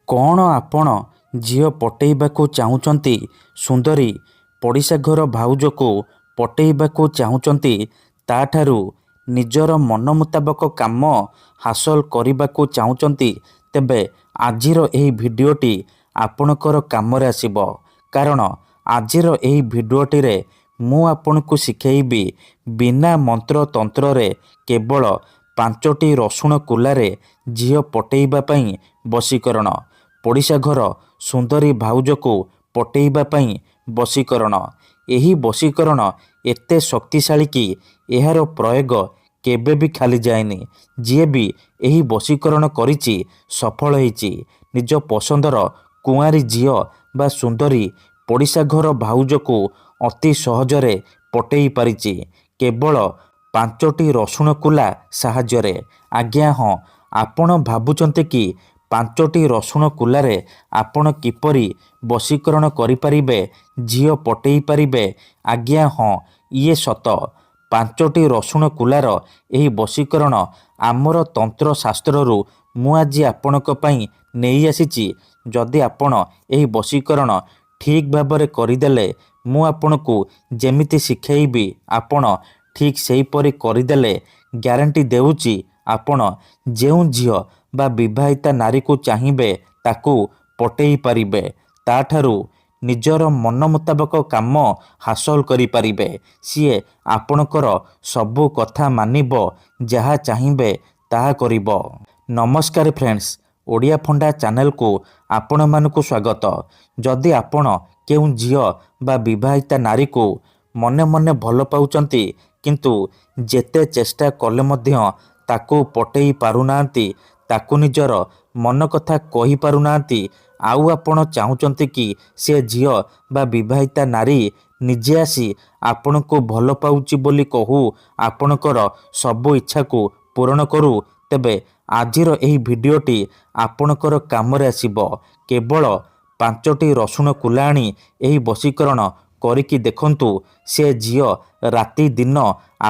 କ'ଣ ଆପଣ ଝିଅ ପଟେଇବାକୁ ଚାହୁଁଛନ୍ତି? ସୁନ୍ଦରୀ ପଡ଼ିଶା ଘର ଭାଉଜକୁ ପଟେଇବାକୁ ଚାହୁଁଛନ୍ତି? ତା'ଠାରୁ ନିଜର ମନ ମୁତାବକ କାମ ହାସଲ କରିବାକୁ ଚାହୁଁଛନ୍ତି? ତେବେ ଆଜିର ଏହି ଭିଡ଼ିଓଟି ଆପଣଙ୍କର କାମରେ ଆସିବ। କାରଣ ଆଜିର ଏହି ଭିଡ଼ିଓଟିରେ ମୁଁ ଆପଣଙ୍କୁ ଶିଖେଇବି ବିନା ମନ୍ତ୍ର ତନ୍ତ୍ରରେ କେବଳ 5ଟି ରସୁଣ କୁଲାରେ ଝିଅ ପଟେଇବା ପାଇଁ ବଶୀକରଣ। ପଡ଼ିଶା ଘର ସୁନ୍ଦରୀ ଭାଉଜକୁ ପଟେଇବା ପାଇଁ ବଶୀକରଣ। ଏହି ବଶୀକରଣ ଏତେ ଶକ୍ତିଶାଳୀ କି ଏହାର ପ୍ରୟୋଗ କେବେ ବି ଖାଲି ଯାଏନି। ଯିଏ ବି ଏହି ବଶୀକରଣ କରିଛି ସଫଳ ହେଇଛି। ନିଜ ପସନ୍ଦର କୁଆଁରୀ ଝିଅ ବା ସୁନ୍ଦରୀ ପଡ଼ିଶା ଘର ଭାଉଜକୁ ଅତି ସହଜରେ ପଟେଇ ପାରିଛି କେବଳ 5ଟି ରସୁଣ କୁଲା ସାହାଯ୍ୟରେ। ଆଜ୍ଞା ହଁ, ଆପଣ ଭାବୁଛନ୍ତି କି 5ଟି ରସୁଣ କୁଲାରେ ଆପଣ କିପରି ବଶୀକରଣ କରିପାରିବେ, ଝିଅ ପଟେଇ ପାରିବେ? ଆଜ୍ଞା ହଁ, ଇଏ ସତ। 5ଟି ରସୁଣ କୁଲାର ଏହି ବଶୀକରଣ ଆମର ତନ୍ତ୍ରଶାସ୍ତ୍ରରୁ ମୁଁ ଆଜି ଆପଣଙ୍କ ପାଇଁ ନେଇ ଆସିଛି। ଯଦି ଆପଣ ଏହି ବଶୀକରଣ ଠିକ୍ ଭାବରେ କରିଦେଲେ, ମୁଁ ଆପଣଙ୍କୁ ଯେମିତି ଶିଖେଇବି ଆପଣ ଠିକ୍ ସେହିପରି କରିଦେଲେ, ଗ୍ୟାରେଣ୍ଟି ଦେଉଛି ଆପଣ ଯେଉଁ ଝିଅ ବା ବିବାହିତା ନାରୀକୁ ଚାହିଁବେ ତାକୁ ପଟେଇ ପାରିବେ। ତା'ଠାରୁ ନିଜର ମନ ମୁତାବକ କାମ ହାସଲ କରିପାରିବେ। ସିଏ ଆପଣଙ୍କର ସବୁ କଥା ମାନିବ, ଯାହା ଚାହିଁବେ ତାହା କରିବ। ନମସ୍କାର ଫ୍ରେଣ୍ଡସ୍, ଓଡ଼ିଆ ଫଣ୍ଡା ଚ୍ୟାନେଲକୁ ଆପଣମାନଙ୍କୁ ସ୍ୱାଗତ। ଯଦି ଆପଣ କେଉଁ ଝିଅ ବା ବିବାହିତା ନାରୀକୁ ମନେ ମନେ ଭଲ ପାଉଛନ୍ତି କିନ୍ତୁ ଯେତେ ଚେଷ୍ଟା କଲେ ମଧ୍ୟ ତାକୁ ପଟେଇ ପାରୁନାହାନ୍ତି, ତାକୁ ନିଜର ମନ କଥା କହିପାରୁନାହାନ୍ତି, ଆଉ ଆପଣ ଚାହୁଁଛନ୍ତି କି ସେ ଝିଅ ବା ବିବାହିତା ନାରୀ ନିଜେ ଆସି ଆପଣଙ୍କୁ ଭଲ ପାଉଛି ବୋଲି କହୁ ଆପଣଙ୍କର ସବୁ ଇଚ୍ଛାକୁ ପୂରଣ କରୁ, ତେବେ ଆଜିର ଏହି ଭିଡ଼ିଓଟି ଆପଣଙ୍କର କାମରେ ଆସିବ। କେବଳ 5ଟି ରସୁଣ କୁଲା ଆଣି ଏହି ବଶୀକରଣ କରିକି ଦେଖନ୍ତୁ। ସେ ଝିଅ ରାତି ଦିନ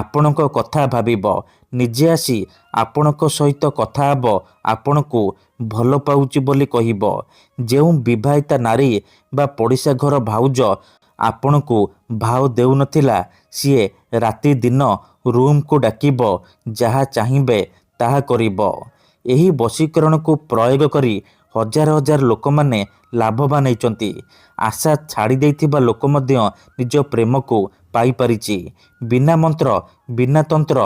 ଆପଣଙ୍କ କଥା ଭାବିବ, ନିଜେ ଆସି ଆପଣଙ୍କ ସହିତ କଥା ହେବ, ଆପଣଙ୍କୁ ଭଲ ପାଉଛି ବୋଲି କହିବ। ଯେଉଁ ବିବାହିତା ନାରୀ ବା ପଡ଼ିଶା ଘର ଭାଉଜ ଆପଣଙ୍କୁ ଭାଉ ଦେଉନଥିଲା, ସିଏ ରାତି ଦିନ ରୁମକୁ ଡାକିବ, ଯାହା ଚାହିଁବେ ତାହା କରିବ। ଏହି ବଶୀକରଣକୁ ପ୍ରୟୋଗ କରି ହଜାର ହଜାର ଲୋକମାନେ ଲାଭବାନ ହେଇଛନ୍ତି। ଆଶା ଛାଡ଼ି ଦେଇଥିବା ଲୋକ ମଧ୍ୟ ନିଜ ପ୍ରେମକୁ ପାଇପାରିଛି। ବିନା ମନ୍ତ୍ର, ବିନା ତନ୍ତ୍ର,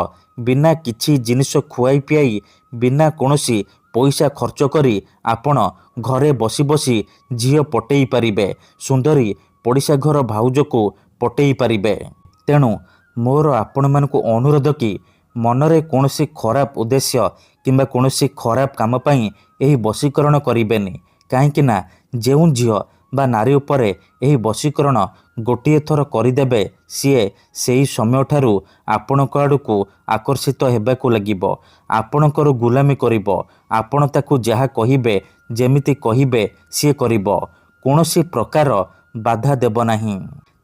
ବିନା କିଛି ଜିନିଷ ଖୁଆଇ ପିଆଇ, ବିନା କୌଣସି ପଇସା ଖର୍ଚ୍ଚ କରି ଆପଣ ଘରେ ବସି ବସି ଝିଅ ପଟେଇ ପାରିବେ, ସୁନ୍ଦରୀ ପଡ଼ିଶା ଘର ଭାଉଜକୁ ପଟେଇ ପାରିବେ। ତେଣୁ ମୋର ଆପଣମାନଙ୍କୁ ଅନୁରୋଧ କି ମନରେ କୌଣସି ଖରାପ ଉଦ୍ଦେଶ୍ୟ କିମ୍ବା କୌଣସି ଖରାପ କାମ ପାଇଁ ଏହି ବଶୀକରଣ କରିବେନି। କାହିଁକି ନା ଯେଉଁ ଝିଅ ବା ନାରୀ ଉପରେ ଏହି ବଶୀକରଣ ଗୋଟିଏ ଥର କରିଦେବେ, ସିଏ ସେହି ସମୟଠାରୁ ଆପଣଙ୍କ ଆଡ଼କୁ ଆକର୍ଷିତ ହେବାକୁ ଲାଗିବ, ଆପଣଙ୍କର ଗୁଲାମୀ କରିବ। ଆପଣ ତାକୁ ଯାହା କହିବେ, ଯେମିତି କହିବେ ସିଏ କରିବ, କୌଣସି ପ୍ରକାର ବାଧା ଦେବ ନାହିଁ।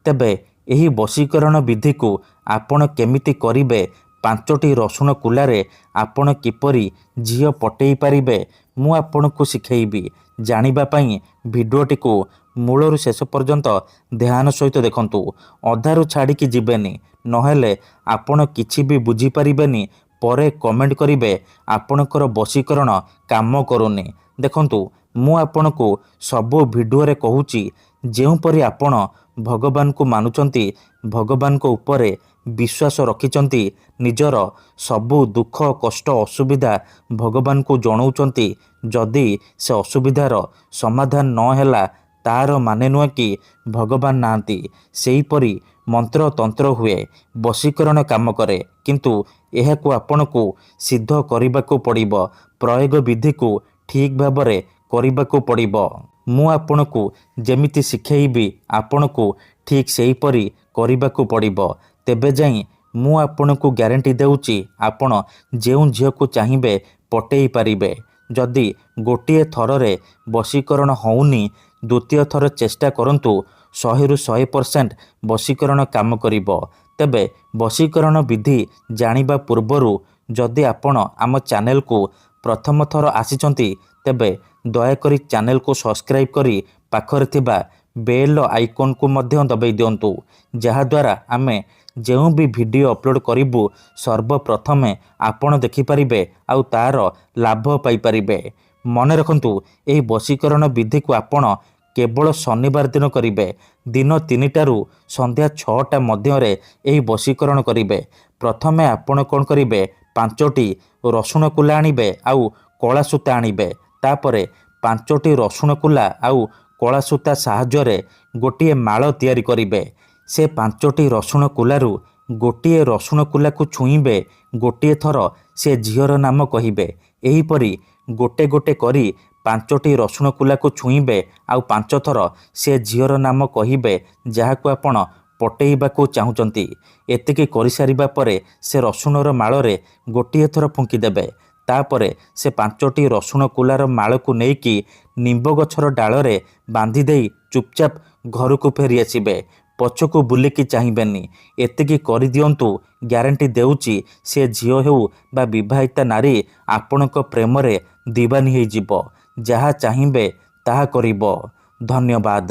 ତେବେ ଏହି ବଶୀକରଣ ବିଧିକୁ ଆପଣ କେମିତି କରିବେ, 5ଟି ରସୁଣ କୁଲାରେ ଆପଣ କିପରି ଝିଅ ପଟେଇ ପାରିବେ, ମୁଁ ଆପଣଙ୍କୁ ଶିଖେଇବି। ଜାଣିବା ପାଇଁ ଭିଡ଼ିଓଟିକୁ ମୂଳରୁ ଶେଷ ପର୍ଯ୍ୟନ୍ତ ଧ୍ୟାନ ସହିତ ଦେଖନ୍ତୁ। ଅଧାରୁ ଛାଡ଼ିକି ଯିବେନି, ନହେଲେ ଆପଣ କିଛି ବି ବୁଝିପାରିବେନି। ପରେ କମେଣ୍ଟ କରିବେ ଆପଣଙ୍କର ବଶୀକରଣ କାମ କରୁନି। ଦେଖନ୍ତୁ, ମୁଁ ଆପଣଙ୍କୁ ସବୁ ଭିଡ଼ିଓରେ କହୁଛି, ଯେଉଁପରି ଆପଣ ଭଗବାନଙ୍କୁ ମାନୁଛନ୍ତି, ଭଗବାନଙ୍କ ଉପରେ ବିଶ୍ୱାସ ରଖିଛନ୍ତି, ନିଜର ସବୁ ଦୁଃଖ କଷ୍ଟ ଅସୁବିଧା ଭଗବାନଙ୍କୁ ଜଣାଉଛନ୍ତି, ଯଦି ସେ ଅସୁବିଧାର ସମାଧାନ ନ ହେଲା, ତା'ର ମାନେ ନୁହେଁ କି ଭଗବାନ ନାହାନ୍ତି। ସେହିପରି ମନ୍ତ୍ର ତନ୍ତ୍ର ହୁଏ, ବଶୀକରଣ କାମ କରେ, କିନ୍ତୁ ଏହାକୁ ଆପଣଙ୍କୁ ସିଦ୍ଧ କରିବାକୁ ପଡ଼ିବ। ପ୍ରୟୋଗ ବିଧିକୁ ଠିକ୍ ଭାବରେ କରିବାକୁ ପଡ଼ିବ। ମୁଁ ଆପଣଙ୍କୁ ଯେମିତି ଶିଖେଇବି ଆପଣଙ୍କୁ ଠିକ୍ ସେହିପରି କରିବାକୁ ପଡ଼ିବ। ତେବେ ଯାଇ ମୁଁ ଆପଣଙ୍କୁ ଗ୍ୟାରେଣ୍ଟି ଦେଉଛି ଆପଣ ଯେଉଁ ଝିଅକୁ ଚାହିଁବେ ପଟେଇ ପାରିବେ। ଯଦି ଗୋଟିଏ ଥରରେ ବଶୀକରଣ ହେଉନି, ଦ୍ୱିତୀୟ ଥର ଚେଷ୍ଟା କରନ୍ତୁ, 100ରୁ 100% ବଶୀକରଣ କାମ କରିବ। ତେବେ ବଶୀକରଣ ବିଧି ଜାଣିବା ପୂର୍ବରୁ ଯଦି ଆପଣ ଆମ ଚ୍ୟାନେଲକୁ ପ୍ରଥମ ଥର ଆସିଛନ୍ତି, ତେବେ ଦୟାକରି ଚ୍ୟାନେଲକୁ ସବସ୍କ୍ରାଇବ୍ କରି ପାଖରେ ଥିବା ବେଲ୍ ଆଇକନ୍କୁ ମଧ୍ୟ ଦବାଇ ଦିଅନ୍ତୁ, ଯାହାଦ୍ୱାରା ଆମେ ଯେଉଁ ବି ଭିଡ଼ିଓ ଅପଲୋଡ଼ କରିବୁ ସର୍ବପ୍ରଥମେ ଆପଣ ଦେଖିପାରିବେ ଆଉ ତା'ର ଲାଭ ପାଇପାରିବେ। ମନେ ରଖନ୍ତୁ, ଏହି ବଶୀକରଣ ବିଧିକୁ ଆପଣ କେବଳ ଶନିବାର ଦିନ କରିବେ। ଦିନ 3ଟାରୁ ସନ୍ଧ୍ୟା 6ଟା ମଧ୍ୟରେ ଏହି ବଶୀକରଣ କରିବେ। ପ୍ରଥମେ ଆପଣ କ'ଣ କରିବେ, 5ଟି ରସୁଣ କୁଲା ଆଣିବେ ଆଉ କଳା ସୂତା ଆଣିବେ। ତାପରେ 5ଟି ରସୁଣ କୁଲା ଆଉ କଳା ସୂତା ସାହାଯ୍ୟରେ ଗୋଟିଏ ମାଳ ତିଆରି କରିବେ। ସେ 5ଟି ରସୁଣ କୁଲାରୁ ଗୋଟିଏ ରସୁଣ କୁଲାକୁ ଛୁଇଁବେ, ଗୋଟିଏ ଥର ସେ ଝିଅର ନାମ କହିବେ। ଏହିପରି ଗୋଟେ ଗୋଟେ କରି 5ଟି ରସୁଣ କୁଲାକୁ ଛୁଇଁବେ ଆଉ 5 ଥର ସେ ଝିଅର ନାମ କହିବେ ଯାହାକୁ ଆପଣ ପଟେଇବାକୁ ଚାହୁଁଛନ୍ତି। ଏତିକି କରିସାରିବା ପରେ ସେ ରସୁଣର ମାଳରେ ଗୋଟିଏ ଥର ଫୁଙ୍କିଦେବେ। ତାପରେ ସେ 5ଟି ରସୁଣ କୁଲାର ମାଳକୁ ନେଇକି ନିମ୍ବ ଗଛର ଡାଳରେ ବାନ୍ଧି ଦେଇ ଚୁପଚାପ ଘରକୁ ଫେରି ଆସିବେ। ପଛକୁ ବୁଲିକି ଚାହିଁବେନି। ଏତିକି କରିଦିଅନ୍ତୁ, ଗ୍ୟାରେଣ୍ଟି ଦେଉଛି ସେ ଝିଅ ହେଉ ବା ବିବାହିତା ନାରୀ ଆପଣଙ୍କ ପ୍ରେମରେ ଦିବାନୀ ହେଇଯିବ। ଯାହା ଚାହିଁବେ ତାହା କରିବ। ଧନ୍ୟବାଦ।